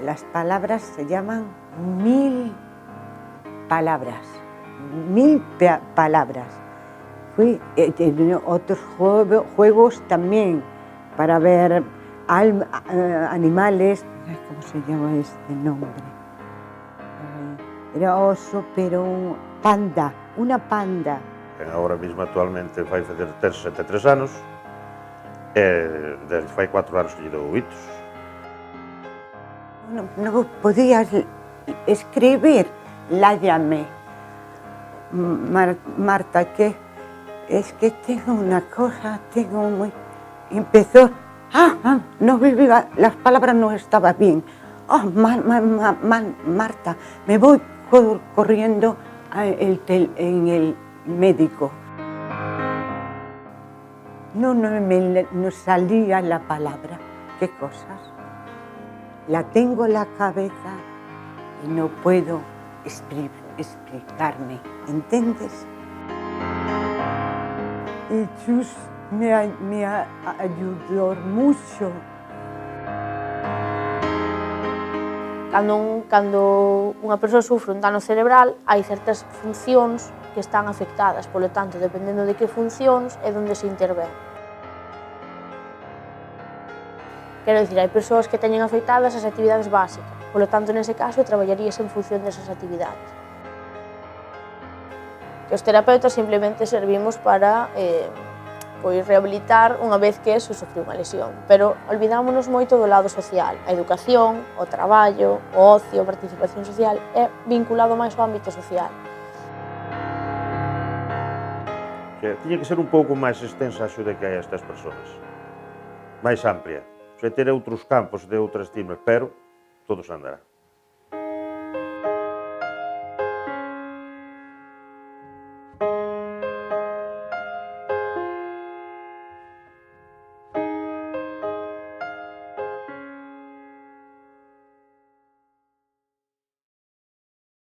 Las palabras se llaman 1000 palabras. 1000 palabras. Fui en otros juegos también para ver animales. ¿Cómo se llama este nombre? Era oso, pero panda, una panda. Agora mesmo actualmente vai fazer 73 anos e desde fai 4 anos que lle dou oitos. No podías escribir, la llamé. Marta, que es que tengo una cosa, tengo muy... Empezó, no vivía, las palabras no estaban bien. Marta, me voy corriendo en el médico. No salía la palabra. ¿Qué cosas? La tengo en la cabeza y no puedo explicarme, ¿entiendes? Y Chus me ayudó mucho. Cando unha persoa sufre un dano cerebral, hai certas funcións que están afectadas, polo tanto, dependendo de que funcións, é onde se intervén. Quero dicir, hai persoas que teñen afectadas as actividades básicas, polo tanto, nese caso, traballarías en función desas actividades. Que os terapeutas simplemente servimos para rehabilitar unha vez que eso sufriu unha lesión, pero olvidámonos moito do lado social. A educación, o traballo, o ocio, a participación social é vinculado máis ao ámbito social. Tiña que ser un pouco máis extensa a axuda que hai a estas persoas, máis amplia, ter outros campos de outras timas, pero todo se andará.